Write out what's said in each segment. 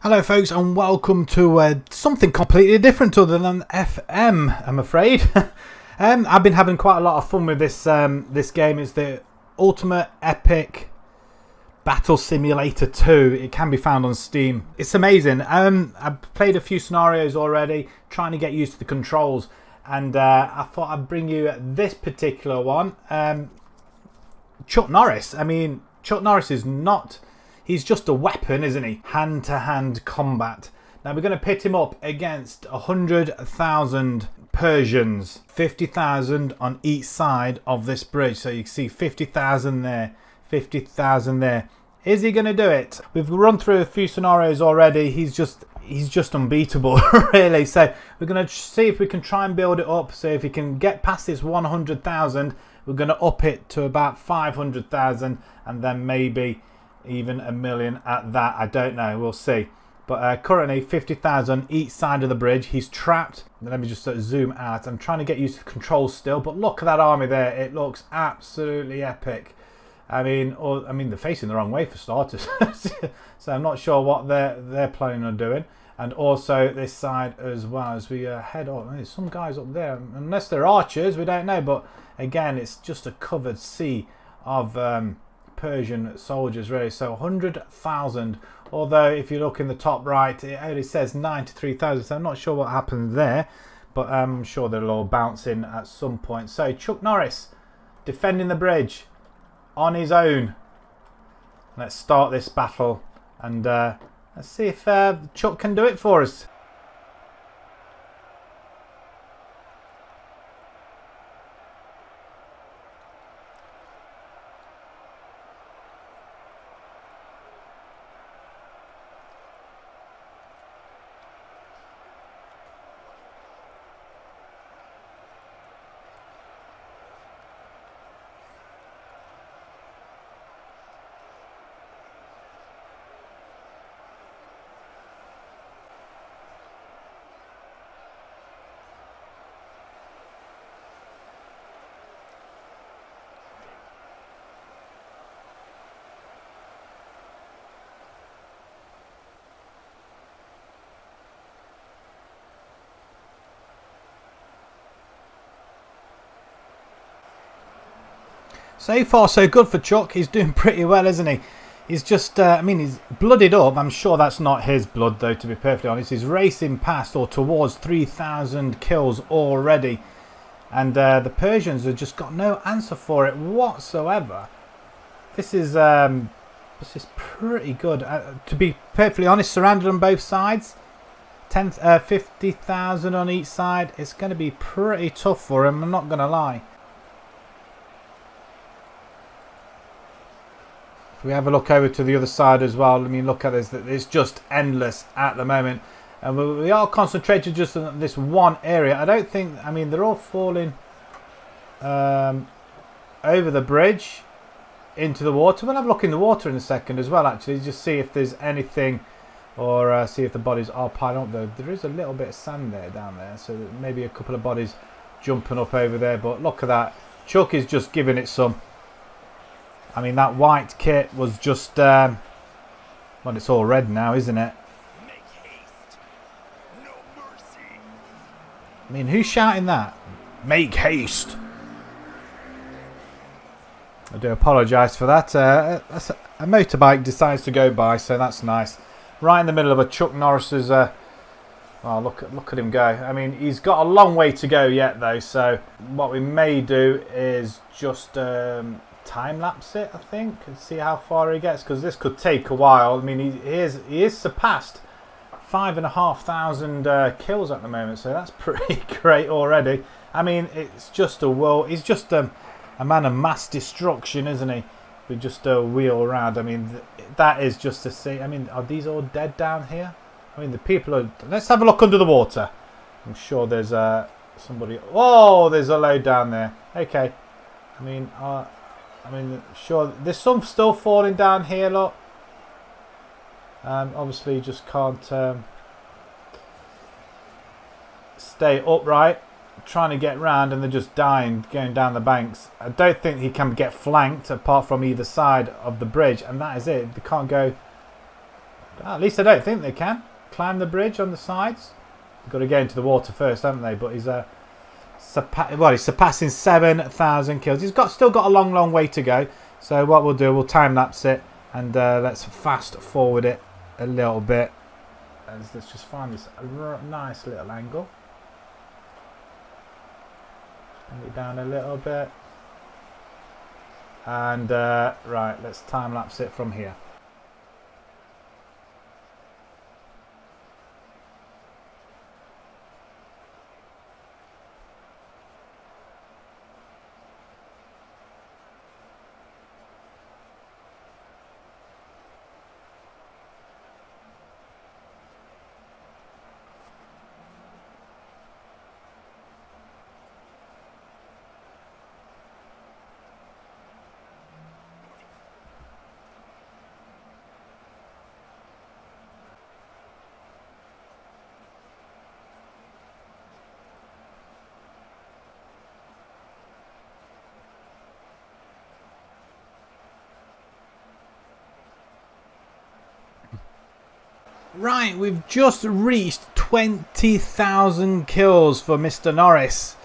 Hello folks and welcome to something completely different other than FM, I'm afraid. I've been having quite a lot of fun with this this game. It's the Ultimate Epic Battle Simulator 2. It can be found on Steam. It's amazing. I've played a few scenarios already, trying to get used to the controls, and I thought I'd bring you this particular one. Chuck Norris. I mean, Chuck Norris is not... He's just a weapon, isn't he? Hand-to-hand combat. Now we're going to pit him up against 100,000 Persians. 50,000 on each side of this bridge. So you can see 50,000 there, 50,000 there. Is he going to do it? We've run through a few scenarios already. He's just unbeatable, really. So we're going to see if we can try and build it up. So if we can get past this 100,000, we're going to up it to about 500,000, and then maybe even a million at that. I don't know, we'll see. But currently 50,000 each side of the bridge. He's trapped. Let me just zoom out. I'm trying to get used to the controls still, but look at that army there. It looks absolutely epic. I mean, they're facing the wrong way for starters. So I'm not sure what they're planning on doing. And also this side as well, as we head on. There's some guys up there, unless they're archers, we don't know. But again, it's just a covered sea of Persian soldiers, really. So 100,000, although if you look in the top right, it only says 93,000, so I'm not sure what happened there, but I'm sure they'll all bounce in at some point. So Chuck Norris defending the bridge on his own. Let's start this battle, and let's see if Chuck can do it for us. So far so good for Chuck. He's doing pretty well, isn't he? He's just, I mean, he's blooded up. I'm sure that's not his blood, though, to be perfectly honest. He's racing past or towards 3,000 kills already. And the Persians have just got no answer for it whatsoever. This is pretty good. To be perfectly honest, surrounded on both sides. 50,000 on each side. It's going to be pretty tough for him, I'm not going to lie. We have a look over to the other side as well. I mean, look at this. It's just endless at the moment. And we are concentrated just on this one area. I don't think... I mean, they're all falling over the bridge into the water. We'll have a look in the water in a second as well, actually. Just see if there's anything, or see if the bodies are piling up there. There is a little bit of sand there down there. So maybe a couple of bodies jumping up over there. But look at that. Chuck is just giving it some... I mean, that white kit was just, well, it's all red now, isn't it? Make haste. No mercy. I mean, who's shouting that? Make haste. I do apologise for that. A motorbike decides to go by, so that's nice. Right in the middle of a Chuck Norris's, oh, look at him go. I mean, he's got a long way to go yet, though, so what we may do is just... time lapse it, I think, and see how far he gets, because this could take a while. I mean, he is surpassed 5,500 kills at the moment, so that's pretty great already. I mean, it's just a world. He's just a man of mass destruction, isn't he? We just wheel around. I mean, that is just to see. I mean, are these all dead down here? I mean, the people are... Let's have a look under the water. I'm sure there's somebody... Oh, there's a load down there. Okay. I mean, sure, there's some still falling down here, look. Obviously, you just can't stay upright. Trying to get round, and they're just dying, going down the banks. I don't think he can get flanked apart from either side of the bridge, and that is it. They can't go At least I don't think they can. Climb the bridge on the sides. They've got to get into the water first, haven't they? But he's he's surpassing 7,000 kills. He's still got a long way to go. So what we'll do, we'll time lapse it and let's fast forward it a little bit. And let's just find this nice little angle. Bring it down a little bit. And right, let's time lapse it from here. Right, we've just reached 20,000 kills for Mr. Norris.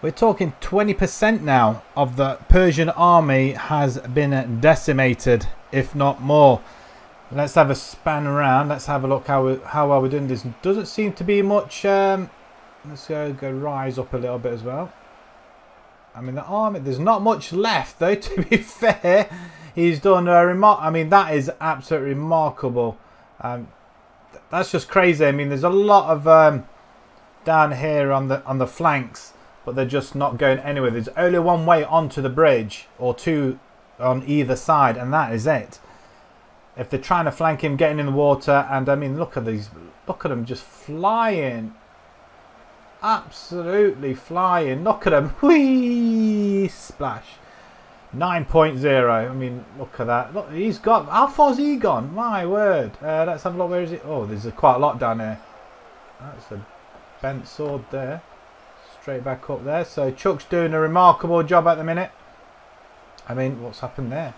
We're talking 20% now of the Persian army has been decimated, if not more. Let's have a span around. Let's have a look how well we're doing. This doesn't seem to be much. Let's go rise up a little bit as well. I mean, the army, there's not much left though, to be fair. He's done a I mean, that is absolutely remarkable. That's just crazy. I mean, there's a lot of down here on the flanks, but they're just not going anywhere. There's only one way onto the bridge, or two on either side, and that is it. If they're trying to flank him, getting in the water, and I mean, look at these, look at them just flying, absolutely flying. Look at them, whee, splash. 9.0. I mean, look at that. Look, he's got. How far's he gone? My word. Let's have a look. Where is it? Oh, there's quite a lot down there. That's a bent sword there. Straight back up there. So Chuck's doing a remarkable job at the minute. I mean, what's happened there?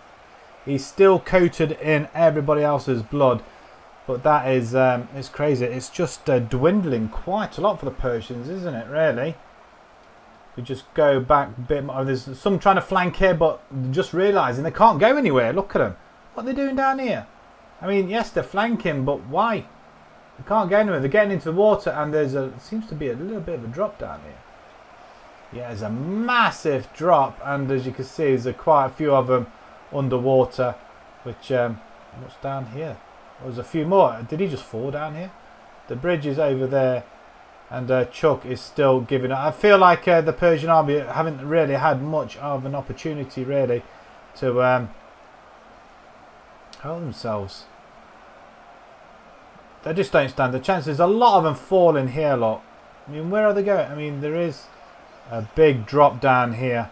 He's still coated in everybody else's blood, but that is it's crazy. It's just dwindling quite a lot for the Persians, isn't it? Really. We just go back a bit more. There's some trying to flank here, but just realising they can't go anywhere. Look at them. What are they doing down here? I mean, yes, they're flanking, but why? They can't go anywhere. They're getting into the water, and seems to be a little bit of a drop down here. Yeah, there's a massive drop, and as you can see, there's quite a few of them underwater. Which, what's down here? There's a few more. Did he just fall down here? The bridge is over there. And Chuck is still giving it. I feel like the Persian army haven't really had much of an opportunity, really, to help themselves. They just don't stand a chance. There's a lot of them falling here, lot. I mean, where are they going? I mean, there is a big drop down here.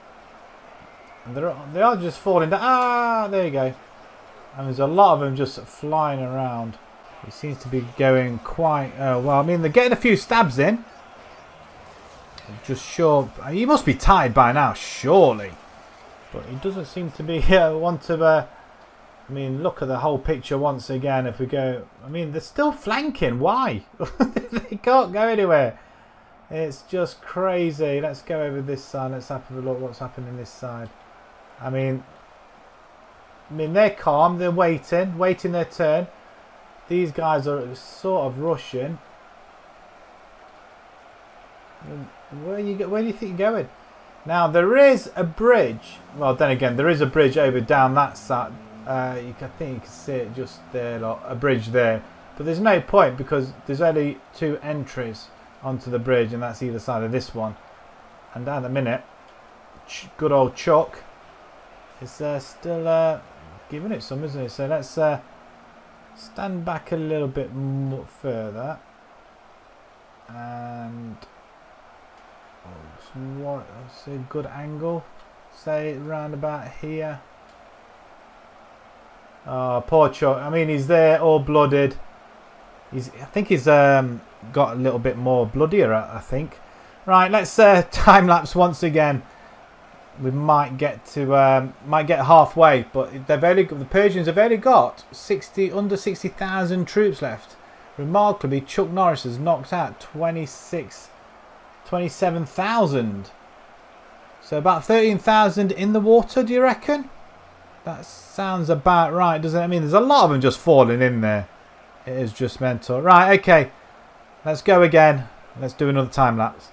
And they are just falling down. Ah, there you go. And there's a lot of them just flying around. He seems to be going quite well. I mean, they're getting a few stabs in. Just sure. He must be tired by now, surely. But he doesn't seem to be want to. I mean, look at the whole picture once again. If we go, I mean, they're still flanking. Why? They can't go anywhere. It's just crazy. Let's go over this side. Let's have a look what's happening this side. I mean, they're calm. They're waiting their turn. These guys are sort of rushing. Where do you think you're going? Now there is a bridge. Well, then again, there is a bridge over down that side. I think you can see it just there, like a bridge there. But there's no point because there's only two entries onto the bridge, and that's either side of this one. And down the minute, good old Chuck is still giving it some, isn't it? So let's. Stand back a little bit more further, and that's a good angle. Say round about here. Oh, poor Chuck. I mean, he's there, all blooded. I think he's got a little bit more bloodier. I think. Right, let's time lapse once again. we might get halfway, but the Persians have only got under 60,000 troops left. Remarkably, Chuck Norris has knocked out 27,000. So about 13,000 in the water, do you reckon? That sounds about right, doesn't it? I mean, there's a lot of them just falling in there. It is just mental. Right, okay. Let's go again. Let's do another time lapse.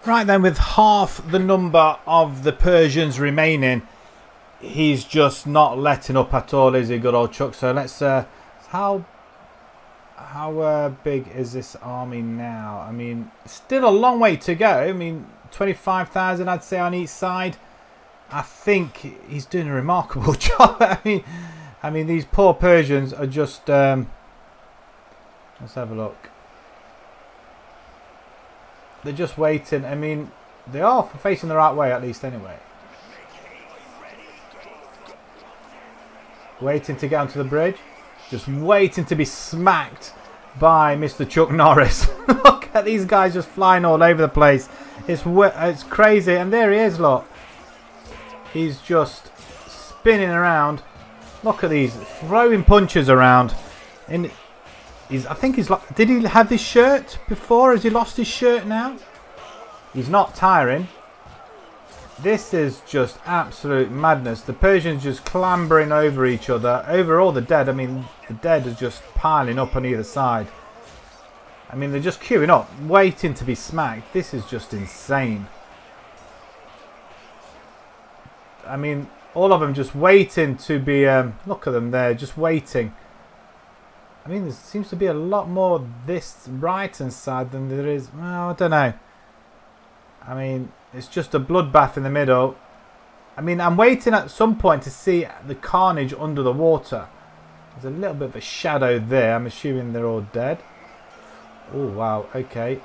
Right then, with half the number of the Persians remaining, he's just not letting up at all, is he, good old Chuck? So let's how big is this army now? I mean, still a long way to go. I mean, 25,000 I'd say on each side. I think he's doing a remarkable job. I mean these poor Persians are just let's have a look. They're just waiting. I mean, they are facing the right way, at least, anyway. Waiting to get onto the bridge. Just waiting to be smacked by Mr. Chuck Norris. Look at these guys just flying all over the place. It's crazy. And there he is, look. He's just spinning around. Look at these. Throwing punches around. I think he's like, did he have this shirt before? Has he lost his shirt now? He's not tiring. This is just absolute madness. The Persians just clambering over each other, over all the dead. I mean, the dead is just piling up on either side. I mean, they're just queuing up, waiting to be smacked. This is just insane. I mean, all of them just waiting to be, look at them there, just waiting. I mean, there seems to be a lot more this right-hand side than there is... Well, I don't know. I mean, it's just a bloodbath in the middle. I mean, I'm waiting at some point to see the carnage under the water. There's a little bit of a shadow there. I'm assuming they're all dead. Oh, wow. Okay.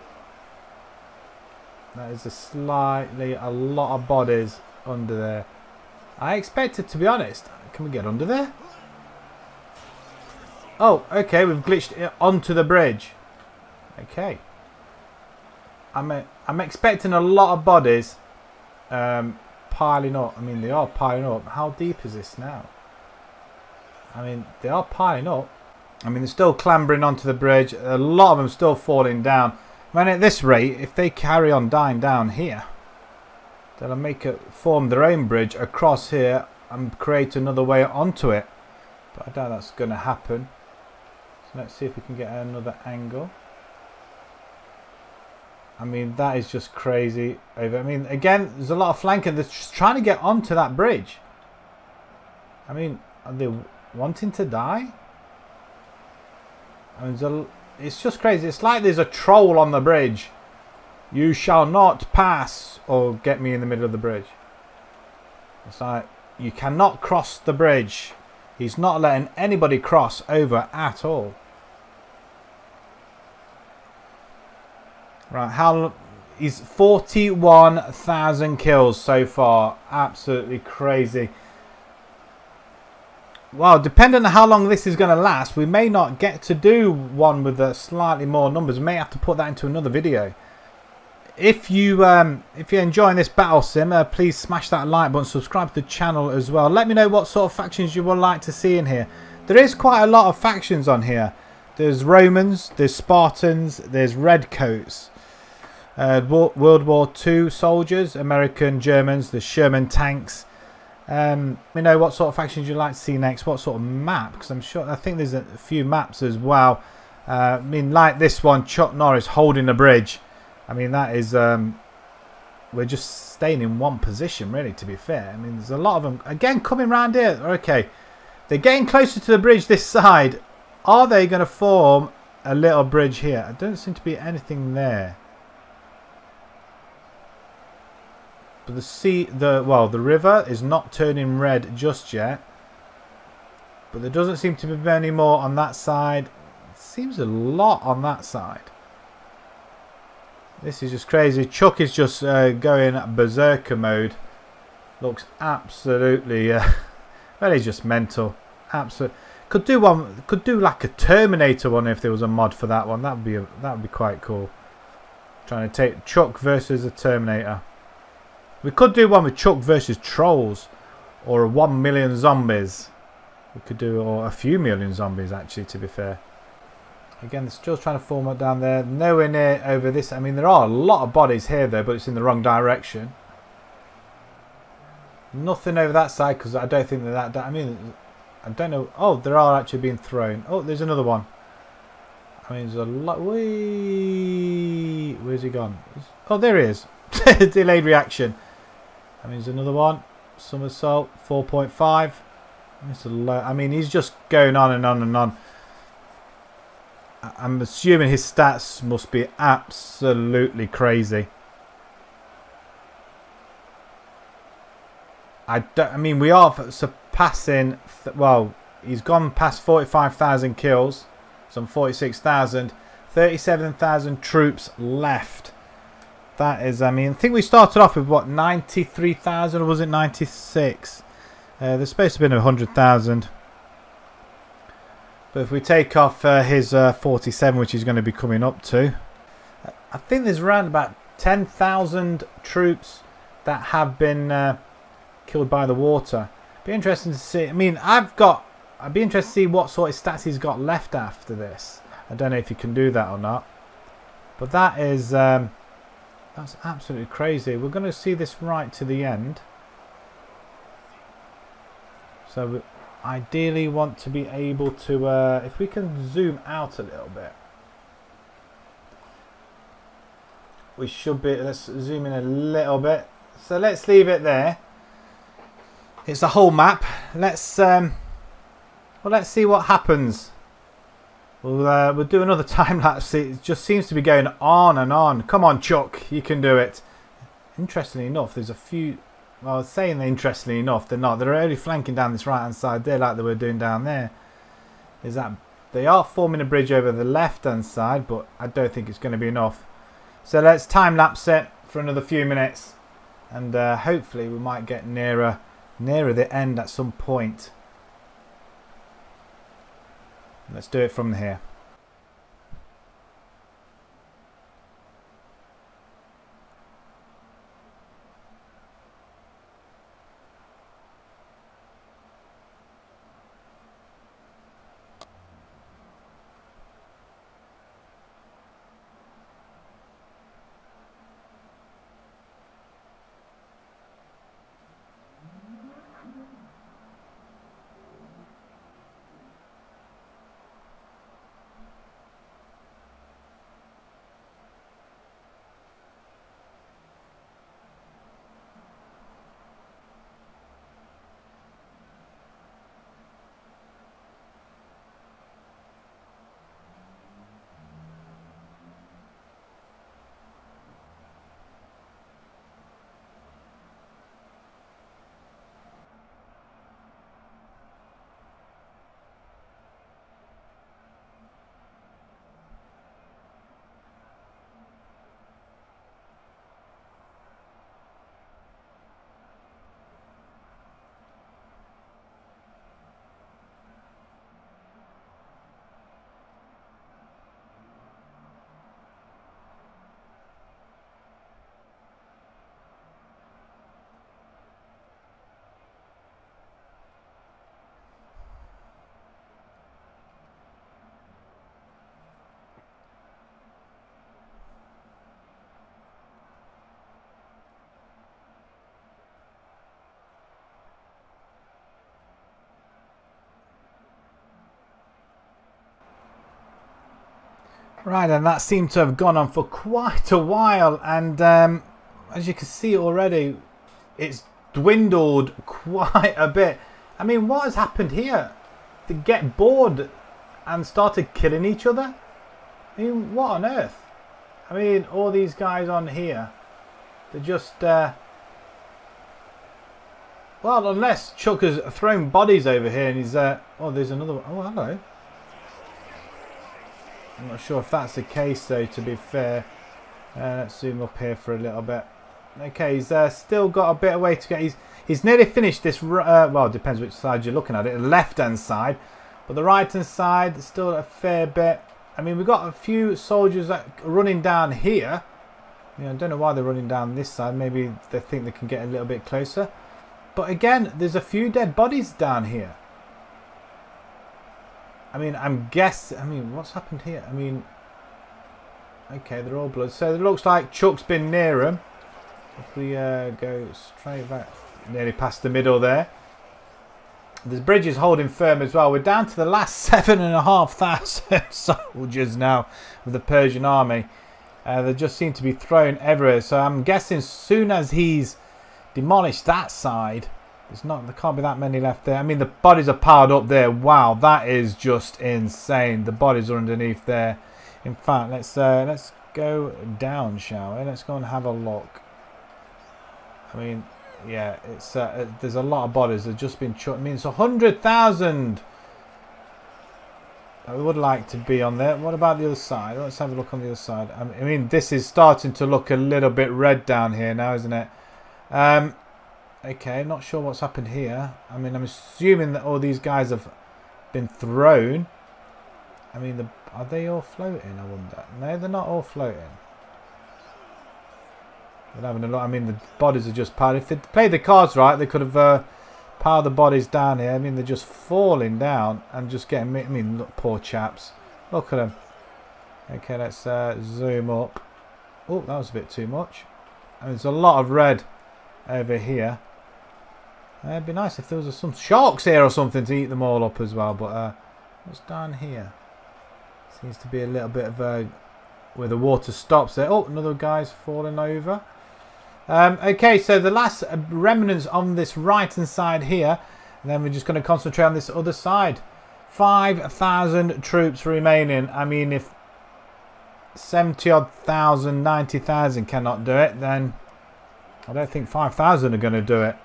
That is a lot of bodies under there. I expected, to be honest... Can we get under there? Oh, okay, we've glitched it onto the bridge. Okay. I'm expecting a lot of bodies piling up. I mean, they are piling up. How deep is this now? I mean, they are piling up. I mean, they're still clambering onto the bridge. A lot of them still falling down. I mean, at this rate, if they carry on dying down here, they'll form their own bridge across here and create another way onto it. But I doubt that's going to happen. Let's see if we can get another angle. I mean, that is just crazy. I mean, again, there's a lot of flanking. They're just trying to get onto that bridge. I mean, are they wanting to die? I mean, it's just crazy. It's like there's a troll on the bridge. You shall not pass or get me in the middle of the bridge. It's like, you cannot cross the bridge. He's not letting anybody cross over at all. Right, he's 41,000 kills so far. Absolutely crazy. Well, depending on how long this is going to last, we may not get to do one with slightly more numbers. We may have to put that into another video. if you're enjoying this battle sim, please smash that like button, subscribe to the channel as well. Let me know what sort of factions you would like to see in here. There is quite a lot of factions on here. There's Romans, there's Spartans, there's Redcoats, World War II soldiers, American, Germans, the Sherman tanks. Let me know what sort of factions you'd like to see next, what sort of map, because I think there's a few maps as well. I mean, like this one, Chuck Norris holding the bridge. I mean, that is, we're just staying in one position, really, to be fair. I mean, there's a lot of them. Again, coming round here. Okay, they're getting closer to the bridge this side. Are they going to form a little bridge here? There don't seem to be anything there. But the river is not turning red just yet. But there doesn't seem to be any more on that side. It seems a lot on that side. This is just crazy. Chuck is just going berserker mode. Looks absolutely, well, he's just mental. Absolutely. Could do one. Could do like a Terminator one if there was a mod for that one. That would be quite cool. Trying to take Chuck versus a Terminator. We could do one with Chuck versus trolls, or 1 million zombies. We could do, or a few million zombies actually, to be fair. Again, they're still trying to form up down there. Nowhere near over this. I mean, there are a lot of bodies here though, but it's in the wrong direction. Nothing over that side because I don't think they're that. I mean, I don't know. Oh, there are actually being thrown. Oh, there's another one. I mean, there's a lot. Whee! Where's he gone? Oh, there he is. Delayed reaction. I mean, there's another one. Somersault 4.5. I mean, he's just going on and on and on. I'm assuming his stats must be absolutely crazy. I mean, we are surpassing. Well, he's gone past 45,000 kills. Some 46,000. 37,000 troops left. That is, I mean, I think we started off with what, 93,000, or was it 96? There's supposed to have been 100,000. But if we take off his 47, which he's going to be coming up to, I think there's around about 10,000 troops that have been killed by the water. Be interesting to see. I mean, I'd be interested to see what sort of stats he's got left after this. I don't know if you can do that or not. But that is, that's absolutely crazy. We're going to see this right to the end. So we ideally want to be able to, if we can zoom out a little bit. We should be, let's zoom in a little bit. So let's leave it there. It's a whole map. Let's, well, let's see what happens. We'll do another time lapse. It just seems to be going on and on. Come on, Chuck, you can do it. Interestingly enough, there's a few. Well, I was saying interestingly enough, they're not. They're only flanking down this right hand side there, like they were doing down there. Is that they are forming a bridge over the left hand side, but I don't think it's going to be enough. So let's time lapse it for another few minutes, and hopefully we might get nearer the end at some point. Let's do it from here. Right, and that seemed to have gone on for quite a while, and as you can see already, it's dwindled quite a bit. I mean, what has happened here? They get bored and started killing each other? I mean, what on earth? I mean, all these guys on here, they're just... well, unless Chuck has thrown bodies over here and he's... oh, there's another one. Oh, hello. I'm not sure if that's the case, though, to be fair. Let's zoom up here for a little bit. Okay, he's still got a bit of way to go. He's nearly finished this... well, it depends which side you're looking at it. The left-hand side. But the right-hand side, there's still a fair bit. I mean, we've got a few soldiers that are running down here. You know, I don't know why they're running down this side. Maybe they think they can get a little bit closer. But again, there's a few dead bodies down here. I mean, what's happened here? I mean, okay, they're all blood. So it looks like Chuck's been near them. If we go straight back, nearly past the middle there. The bridge is holding firm as well. We're down to the last 7,500 soldiers now of the Persian army. They just seem to be thrown everywhere. So I'm guessing as soon as he's demolished that side, there can't be that many left there. I mean, the bodies are piled up there. Wow, that is just insane. The bodies are underneath there. In fact, let's go down, shall we? Let's go and have a look. I mean, yeah, it's there's a lot of bodies that have just been chucked. I mean, it's 100,000. I would like to be on there. What about the other side? Let's have a look on the other side. I mean, this is starting to look a little bit red down here now, isn't it? Okay, not sure what's happened here. I mean, I'm assuming that all these guys have been thrown. I mean, are they all floating, I wonder? No, they're not all floating. They're having a look. I mean, the bodies are just piled. If they played the cards right, they could have piled the bodies down here. I mean, they're just falling down and just getting... I mean, look, poor chaps. Look at them. Okay, let's zoom up. Oh, that was a bit too much. And there's a lot of red over here. It'd be nice if there was some sharks here or something to eat them all up as well. But what's down here? Seems to be a little bit of where the water stops there. Oh, another guy's falling over. Okay, so the last remnants on this right-hand side here. And then we're just going to concentrate on this other side. 5,000 troops remaining. I mean, if 70-odd thousand, 90,000 cannot do it, then I don't think 5,000 are going to do it.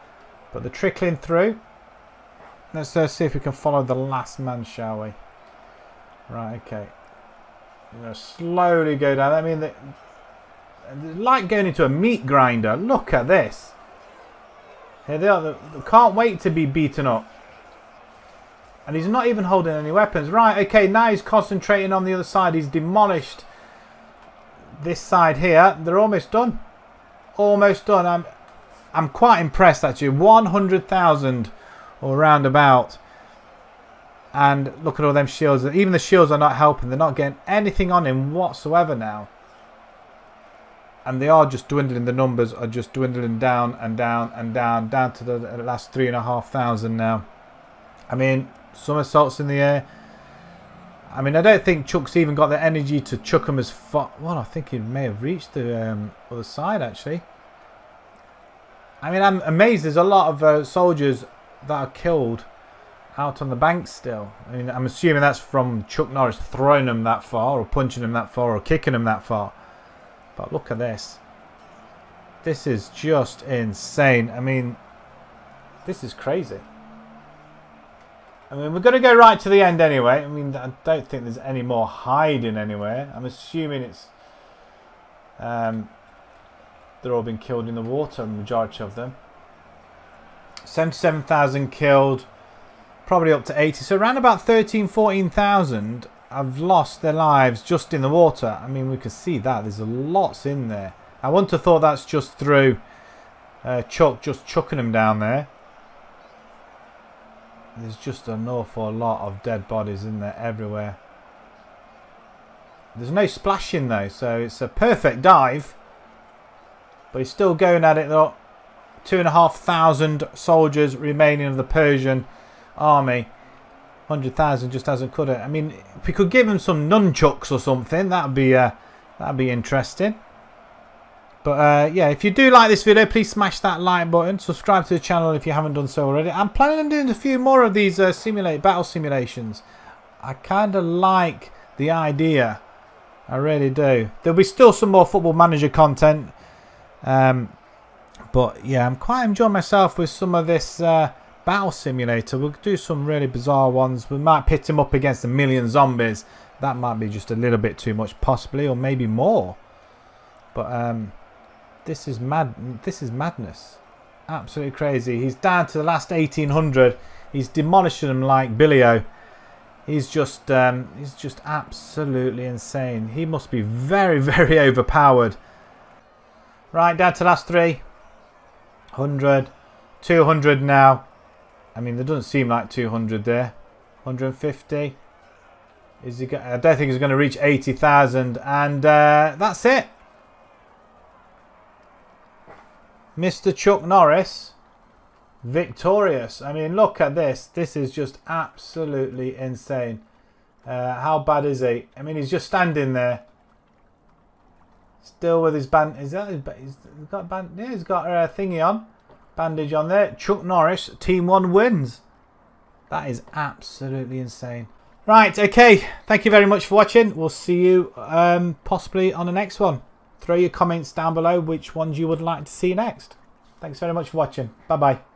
But they're trickling through. Let's see if we can follow the last man, shall we? Right, okay. We're going to slowly go down. I mean, they're like going into a meat grinder. Look at this. Here they are. They can't wait to be beaten up. And he's not even holding any weapons. Right, okay, now he's concentrating on the other side. He's demolished this side here. They're almost done. Almost done. I'm quite impressed, actually. 100,000 or roundabout. And look at all them shields. Even the shields are not helping. They're not getting anything on him whatsoever now. And they are just dwindling. The numbers are just dwindling down and down and down. Down to the last 3,500 now. I mean, somersaults in the air. I mean, I don't think Chuck's even got the energy to chuck him as far. Well, I think he may have reached the other side, actually. I mean, I'm amazed there's a lot of soldiers that are killed out on the bank still. I mean, I'm assuming that's from Chuck Norris throwing them that far, or punching them that far, or kicking them that far. But look at this. This is just insane. I mean, this is crazy. I mean, we're going to go right to the end anyway. I mean, I don't think there's any more hiding anywhere. I'm assuming it's... they're all been killed in the water, the majority of them. 77,000 killed. Probably up to 80. So around about 14,000 have lost their lives just in the water. I mean, we can see that. There's lots in there. I wouldn't have thought that's just through Chuck just chucking them down there. There's just an awful lot of dead bodies in there everywhere. There's no splashing though, so it's a perfect dive. But he's still going at it though. 2,500 soldiers remaining of the Persian army. 100,000 just hasn't cut it. I mean, if we could give him some nunchucks or something, that'd be interesting. But yeah, if you do like this video, please smash that like button. Subscribe to the channel if you haven't done so already. I'm planning on doing a few more of these battle simulations. I kind of like the idea. I really do. There'll be still some more Football Manager content. But yeah, I'm quite enjoying myself with some of this battle simulator. We'll do some really bizarre ones. We might pit him up against 1,000,000 zombies. That might be just a little bit too much, possibly, or maybe more. But this is mad. This is madness. Absolutely crazy. He's down to the last 1,800. He's demolishing them like Billy-O. He's just absolutely insane. He must be very, very overpowered. Right, down to the last 300, 200 now. I mean, there doesn't seem like 200 there. 150. Is he? I don't think he's going to reach 80,000, and that's it. Mr. Chuck Norris, victorious. I mean, look at this. This is just absolutely insane. How bad is he? I mean, he's just standing there, still with his band. Is that his? He's got band. Yeah, he's got a thingy on, bandage on there. Chuck Norris, Team 1 wins. That is absolutely insane. Right. Okay. Thank you very much for watching. We'll see you possibly on the next one. Throw your comments down below which ones you would like to see next. Thanks very much for watching. Bye bye.